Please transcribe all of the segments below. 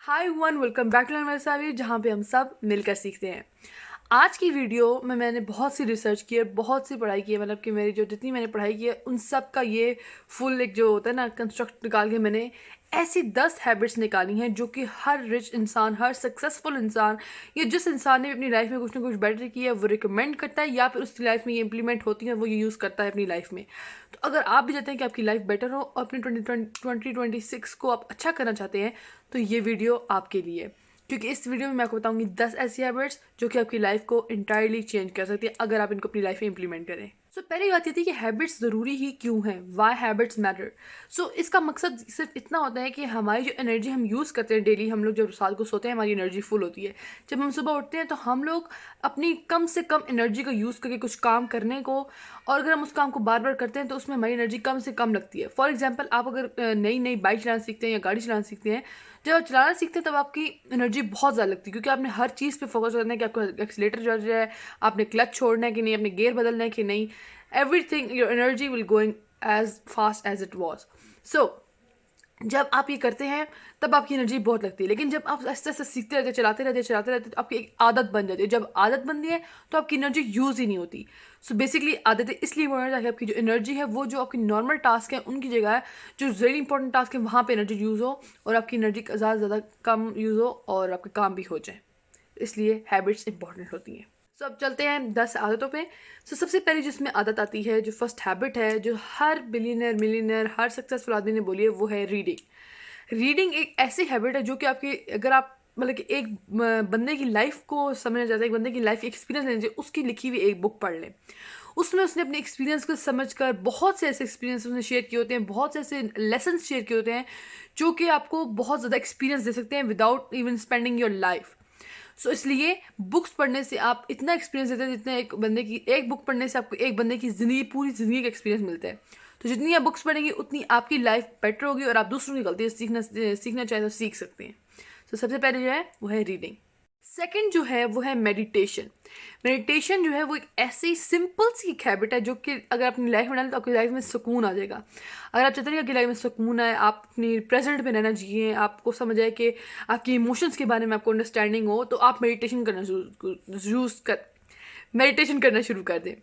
Hi one welcome back to मेरे जहाँ पे हम सब मिलकर सीखते हैं। आज की वीडियो में मैंने बहुत सी रिसर्च की है, बहुत सी पढ़ाई की है। मतलब कि मेरी जो जितनी मैंने पढ़ाई की है उन सब का ये फुल एक जो होता है ना कंस्ट्रक्ट निकाल के मैंने ऐसी 10 हैबिट्स निकाली हैं जो कि हर रिच इंसान, हर सक्सेसफुल इंसान या जिस इंसान ने अपनी लाइफ में कुछ ना कुछ बेटर किया है वो रिकमेंड करता है या फिर उसकी लाइफ में ये इंप्लीमेंट होती है, वो ये यूज़ करता है अपनी लाइफ में। तो अगर आप भी चाहते हैं कि आपकी लाइफ बेटर हो और अपनी 2026 को आप अच्छा करना चाहते हैं तो ये वीडियो आपके लिए, क्योंकि इस वीडियो में मैं आपको बताऊंगी 10 ऐसी हैबिट्स जो कि आपकी लाइफ को इंटायरली चेंज कर सकती है अगर आप इनको अपनी लाइफ में इंप्लीमेंट करें। सो पहली बात ये थी कि हैबिट्स ज़रूरी ही क्यों हैं, वाई हैबिट्स मैटर। सो इसका मकसद सिर्फ इतना होता है कि हमारी जो एनर्जी हम यूज़ करते हैं डेली, हम लोग जब रात को सोते हैं हमारी एनर्जी फुल होती है। जब हम सुबह उठते हैं तो हम लोग अपनी कम से कम एनर्जी का यूज़ करके कुछ काम करने को, और अगर हम उस काम को बार बार करते हैं तो उसमें हमारी एनर्जी कम से कम लगती है। फॉर एग्जाम्पल, आप अगर नई नई बाइक चलाना सीखते हैं या गाड़ी चलाना सीखते हैं, जब आप चलाना सीखते हैं तब आपकी एनर्जी बहुत ज़्यादा लगती है, क्योंकि आपने हर चीज़ पे फोकस करना है कि आपको एक्सीलेटर जो है, आपने क्लच छोड़ना है कि नहीं, आपने गियर बदलना है कि नहीं। Everything, your energy will going as fast as it was. So जब आप ये करते हैं तब आपकी एनर्जी बहुत लगती है, लेकिन जब आप आस्ते आस्ते सीखते रहते, चलाते रहते तो आपकी एक आदत बन जाती है। जब आदत बनती है तो आपकी एनर्जी यूज़ ही नहीं होती। सो बेसिकली आदतें इसलिए इम्पोर्टेंट है ताकि आपकी जो एनर्जी है वो जो आपकी नॉर्मल टास्क है उनकी जगह है, जो वेरी इंपॉर्टेंट टास्क है वहाँ पे एनर्जी यूज़ हो और आपकी एनर्जी ज़्यादा से ज़्यादा कम यूज़ हो और आपके काम भी हो जाए। इसलिए हैबिट्स इंपॉर्टेंट होती हैं। सो अब चलते हैं 10 आदतों पे। सो सबसे पहले जिसमें आदत आती है, जो फर्स्ट हैबिट है, जो हर बिलियनर, मिलियनर, हर सक्सेसफुल आदमी ने बोली है, वो है रीडिंग। रीडिंग एक ऐसी हैबिट है जो कि आपकी, अगर आप मतलब कि एक बंदे की लाइफ को समझना चाहते हैं, एक बंदे की लाइफ एक्सपीरियंस लेना चाहिए, उसकी लिखी हुई एक बुक पढ़ लें। उसमें उसने अपने एक्सपीरियंस को समझकर बहुत से ऐसे एक्सपीरियंस उसने शेयर किए होते हैं, बहुत से ऐसे लेसन शेयर किए होते हैं जो कि आपको बहुत ज़्यादा एक्सपीरियंस दे सकते हैं without even spending your life. So इसलिए बुक्स पढ़ने से आप इतना एक्सपीरियंस देते हैं जितना एक बंदे की, एक बुक पढ़ने से आपको एक बंदे की ज़िंदगी, पूरी ज़िंदगी का एक्सपीरियंस मिलता है। तो जितनी आप बुक्स पढ़ेंगे उतनी आपकी लाइफ बेटर होगी और आप दूसरों की गलतियाँ सीखना चाहें तो सीख सकते हैं। तो सबसे पहले जो है वो है रीडिंग। सेकंड जो है वो है मेडिटेशन। मेडिटेशन जो है वो एक ऐसी सिंपल सी एक हैबिट है जो कि अगर अपनी लाइफ में डालें तो आपकी लाइफ में सुकून आ जाएगा। अगर आप चाहते हैं कि आपकी लाइफ में सुकून आए, आप अपनी प्रेजेंट में रहना चाहिए, आपको समझ आए कि आपकी इमोशंस के बारे में आपको अंडरस्टैंडिंग हो, तो आप मेडिटेशन करना शुरू कर दें।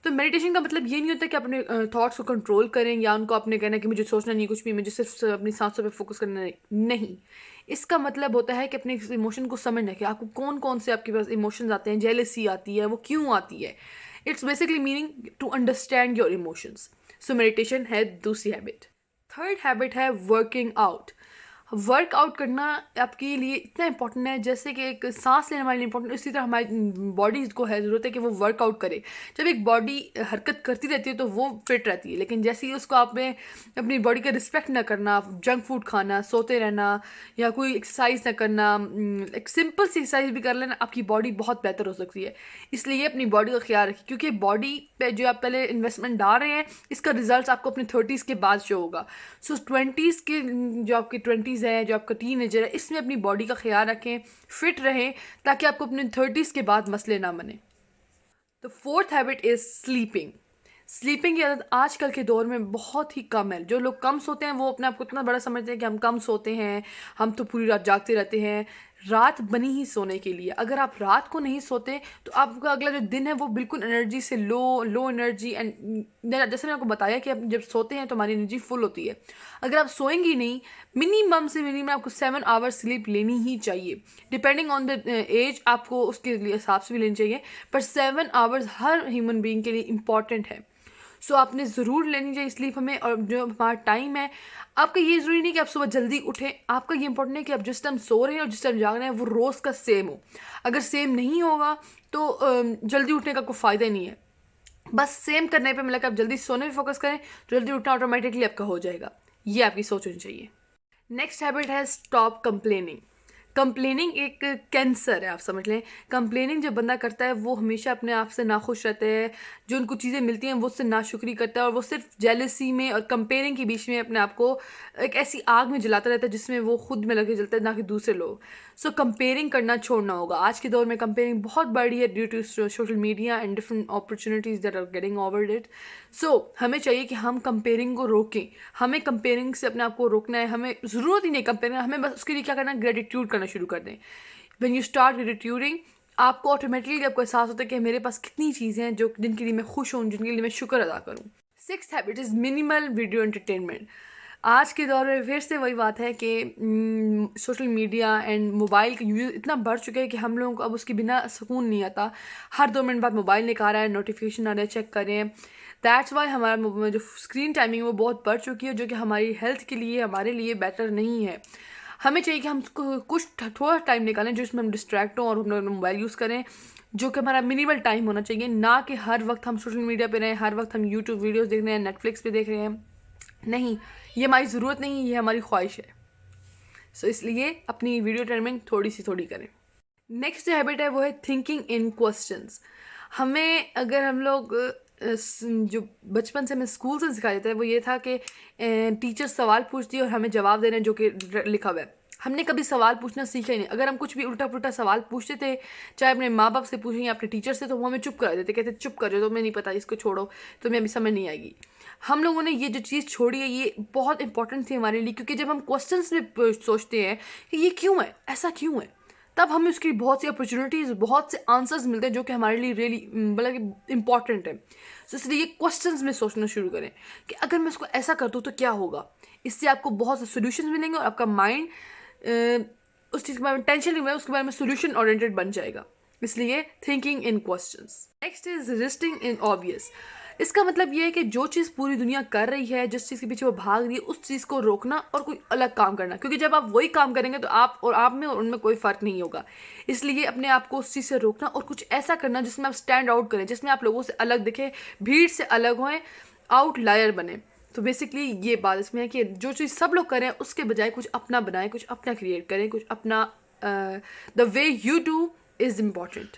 तो मेडिटेशन का मतलब ये नहीं होता कि अपने थॉट्स को कंट्रोल करें या उनको आपने कहना कि मुझे सोचना नहीं कुछ भी, मुझे सिर्फ अपनी सांसों पे फोकस करना नहीं। इसका मतलब होता है कि अपने इमोशन को समझना कि आपको कौन कौन से आपके पास इमोशंस आते हैं, जेलसी आती है, वो क्यों आती है। It's basically meaning to understand your emotions. So meditation है दूसरी हैबिट। थर्ड हैबिट है वर्किंग आउट। वर्कआउट करना आपके लिए इतना इंपॉर्टेंट है जैसे कि एक सांस लेने हमारे लिए इंपॉर्टेंट है, इसी तरह हमारी बॉडी को है ज़रूरत है कि वो वर्कआउट करे। जब एक बॉडी हरकत करती रहती है तो वो फिट रहती है, लेकिन जैसे ही उसको आपने अपनी बॉडी का रिस्पेक्ट ना करना, जंक फूड खाना, सोते रहना या कोई एक्सरसाइज ना करना, एक सिंपल सी एक्सरसाइज भी कर लेना, आपकी बॉडी बहुत बेहतर हो सकती है। इसलिए अपनी बॉडी का ख्याल रखिए, क्योंकि बॉडी पे जो आप पहले इन्वेस्टमेंट डाल रहे हैं इसका रिजल्ट आपको अपने 30s के बाद शो होगा। सो 20s के, जो आपके 20s है, जो आपका टीनेजर है, इसमें अपनी बॉडी का ख्याल रखें, फिट रहें, ताकि आपको अपने 30s के बाद मसले ना बने। तो fourth habit is sleeping. Sleeping की आदत आजकल के दौर में बहुत ही कम है। जो लोग कम सोते हैं वो अपने आप को इतना बड़ा समझते हैं कि हम कम सोते हैं, हम तो पूरी रात जागते रहते हैं। रात बनी ही सोने के लिए। अगर आप रात को नहीं सोते तो आपका अगला जो दिन है वो बिल्कुल एनर्जी से लो एनर्जी, एंड जैसे मैंने आपको बताया कि आप जब सोते हैं तो हमारी एनर्जी फुल होती है। अगर आप सोएंगी नहीं, मिनिमम से मिनिमम आपको 7 आवर्स स्लीप लेनी ही चाहिए। डिपेंडिंग ऑन द एज आपको उसके हिसाब से भी लेनी चाहिए, पर 7 आवर्स हर ह्यूमन बीइंग के लिए इंपॉर्टेंट है। सो आपने ज़रूर लेनी चाहिए स्लीप हमें। और जो हमारा टाइम है, आपका ये ज़रूरी नहीं कि आप सुबह जल्दी उठें, आपका ये इंपॉर्टेंट है कि आप जिस टाइम सो रहे हैं और जिस टाइम जाग रहे हैं वो रोज़ का सेम हो। अगर सेम नहीं होगा तो जल्दी उठने का कोई फ़ायदा ही नहीं है। बस सेम करने पे मिला कि आप जल्दी सोने पे फोकस करें, जल्दी उठना ऑटोमेटिकली आपका हो जाएगा। ये आपकी सोच होनी चाहिए। नेक्स्ट हैबिट है स्टॉप कंप्लेनिंग। कंप्लेनिंग एक कैंसर है, आप समझ लें। कंप्लेनिंग जब बंदा करता है वो हमेशा अपने आप से नाखुश रहता है, जो उनको चीज़ें मिलती हैं वो उससे नाशुक्री करता है, और वो सिर्फ जेलसी में और कंपेयरिंग के बीच में अपने आप को एक ऐसी आग में जलाता रहता है जिसमें वो खुद में लगे जलता है, ना कि दूसरे लोग। सो कंपेयरिंग करना छोड़ना होगा। आज के दौर में कंपेयरिंग बहुत बढ़ी है due to social media and different opportunities that are getting over it. So हमें चाहिए कि हम कंपेयरिंग को रोकें, हमें कंपेयरिंग से अपने आप को रोकना है। हमें ज़रूरत ही नहीं कंपेयरिंग, हमें बस उसके लिए क्या करना है, ग्रेटिट्यूड करना शुरू कर दें। व्हेन यू स्टार्ट ग्रेटिट्यूडिंग, आपको ऑटोमेटिकली आपको एहसास होता है कि मेरे पास कितनी चीज़ें हैं जो जिनके लिए मैं खुश हूँ, जिनके लिए मैं शुक्र अदा करूँ। 6th habit is minimal video entertainment. आज के दौर में फिर से वही बात है कि सोशल मीडिया एंड मोबाइल का यूज़ इतना बढ़ चुका है कि हम लोगों को अब उसके बिना सुकून नहीं आता। हर 2 मिनट बाद मोबाइल निकाल रहा है, नोटिफिकेशन आ रहा है, चेक कर रहे हैं। दैट्स वाई हमारा जो स्क्रीन टाइमिंग है वो बहुत बढ़ चुकी है, जो कि हमारी हेल्थ के लिए, हमारे लिए बेटर नहीं है। हमें चाहिए कि हम कुछ थोड़ा टाइम निकालें जिसमें हम डिस्ट्रैक्ट हों और हम लोग मोबाइल यूज़ करें, जो कि हमारा मिनिमल टाइम होना चाहिए। ना कि हर वक्त हम सोशल मीडिया पे रहें, हर वक्त हम यूट्यूब वीडियोस देख रहे हैं, नेटफ्लिक्स पे देख रहे हैं। नहीं, ये हमारी ज़रूरत नहीं, ये हमारी ख्वाहिश है। सो इसलिए अपनी वीडियो टाइमिंग थोड़ी करें। नेक्स्ट जो हैबिट है वो है थिंकिंग इन क्वेश्चंस। हमें अगर हम लोग जो बचपन से हमें स्कूल से सिखाया जाता है वो ये था कि टीचर सवाल पूछती है और हमें जवाब देना है जो कि लिखा हुआ है। हमने कभी सवाल पूछना सीखा ही नहीं। अगर हम कुछ भी उल्टा पुल्टा सवाल पूछते थे, चाहे अपने माँ बाप से पूछें या अपने टीचर से, तो वो हमें चुप करा देते, कहते चुप कर जाओ, तुम्हें नहीं पता, इसको छोड़ो, तुम्हें अभी समझ नहीं आएगी। हम लोगों ने ये जो चीज़ छोड़ी है ये बहुत इंपॉर्टेंट थी हमारे लिए, क्योंकि जब हम क्वेश्चंस में सोचते हैं कि ये क्यों है, ऐसा क्यों है, तब हमें उसकी बहुत सी अपॉर्चुनिटीज़, बहुत से आंसर्स मिलते हैं जो कि हमारे लिए रियली मतलब इंपॉर्टेंट है। सो इसलिए क्वेश्चंस में सोचना शुरू करें कि अगर मैं इसको ऐसा कर दूँ तो क्या होगा। इससे आपको बहुत से सोल्यूशन मिलेंगे और आपका माइंड उस चीज़ के बारे में टेंशन नहीं, उसके बारे में सोल्यूशन ओरिएंटेड बन जाएगा। इसलिए thinking in questions. Next is resisting in obvious. इसका मतलब ये है कि जो चीज़ पूरी दुनिया कर रही है, जिस चीज़ के पीछे वो भाग रही है, उस चीज़ को रोकना और कोई अलग काम करना, क्योंकि जब आप वही काम करेंगे तो आप में और उनमें कोई फ़र्क नहीं होगा। इसलिए अपने आप को उस चीज़ से रोकना और कुछ ऐसा करना जिसमें आप स्टैंड आउट करें, जिसमें आप लोगों से अलग दिखें, भीड़ से अलग होएं, आउटलायर बने। तो बेसिकली ये बात इसमें है कि जो चीज़ सब लोग करें उसके बजाय कुछ अपना बनाएं, कुछ अपना क्रिएट करें, कुछ अपना the way you do is important.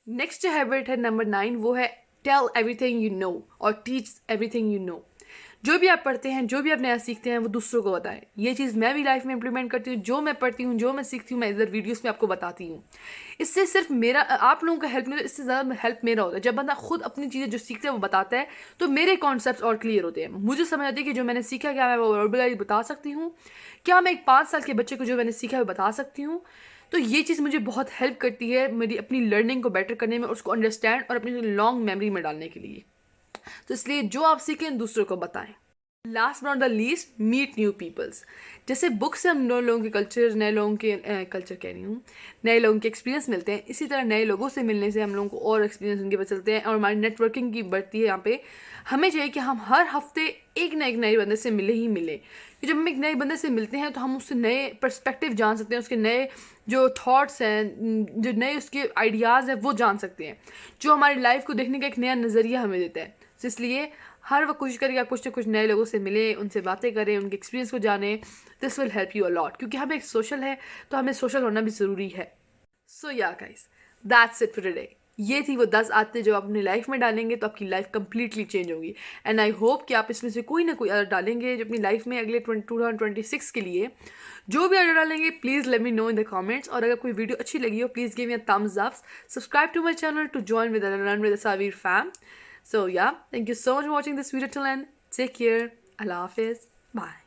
Next जो हैबिट है नंबर 9, वो है टेल एवरीथिंग यू नो और टीच एवरीथिंग यू नो। जो भी आप पढ़ते हैं, जो भी आप नया सीखते हैं, वो दूसरों को बताएं। ये चीज़ मैं भी लाइफ में इंप्लीमेंट करती हूँ। जो मैं पढ़ती हूँ, जो मैं सीखती हूँ, मैं इधर वीडियोस में आपको बताती हूँ। इससे सिर्फ मेरा, आप लोगों का हेल्प नहीं होता, इससे ज़्यादा हेल्प मेरा होता है। जब बंदा खुद अपनी चीज़ें जो सीखते हैं वो बताता है तो मेरे कॉन्सेप्ट्स और क्लियर होते हैं। मुझे समझ आती है कि जो मैंने सीखा क्या मैं वो वर्बलाइज बता सकती हूँ, क्या मैं एक 5 साल के बच्चे को जो मैंने सीखा है वो बता सकती हूँ। तो ये चीज़ मुझे बहुत हेल्प करती है मेरी अपनी लर्निंग को बेटर करने में, उसको अंडरस्टैंड और अपनी लॉन्ग मेमोरी में डालने के लिए। तो इसलिए जो आप सीखें दूसरों को बताएं। Last not the least, meet new peoples. जैसे बुक से हम नए लोगों के कल्चर, नए लोगों के कल्चर कह रही हूँ, नए लोगों के एक्सपीरियंस मिलते हैं, इसी तरह नए लोगों से मिलने से हम लोगों को और एक्सपीरियंस उनके पता चलते हैं और हमारी नेटवर्किंग की बढ़ती है। यहाँ पे हमें चाहिए कि हम हर हफ्ते एक नए बंदे से मिले ही मिले, कि जब हम एक नए बंदे से मिलते हैं तो हम उससे नए पर्सपेक्टिव जान सकते हैं, उसके नए जो थॉट्स हैं, जो नए उसके आइडियाज़ हैं वो जान सकते हैं, जो हमारी लाइफ को देखने का एक नया नज़रिया हमें देता है। तो इसलिए हर वक्त कोशिश करें कि आप कुछ ना कुछ नए लोगों से मिलें, उनसे बातें करें, उनके एक्सपीरियंस को जानें। This will help you a lot, क्योंकि हम एक सोशल है तो हमें सोशल होना भी ज़रूरी है। सो या guys, that's it for today. ये थी वो 10 आदतें जो आप अपनी लाइफ में डालेंगे तो आपकी लाइफ कंप्लीटली चेंज होगी। एंड आई होप कि आप इसमें से कोई ना कोई आदत डालेंगे जो अपनी लाइफ में अगले 2026 के लिए। जो भी आदत डालेंगे please let me know in the comments. और अगर कोई वीडियो अच्छी लगी हो please give me a thumbs up, subscribe to my channel to join with learn with Saveer fam. So yeah, thank you so much for watching this video till end. Take care. Allah Hafiz. Bye.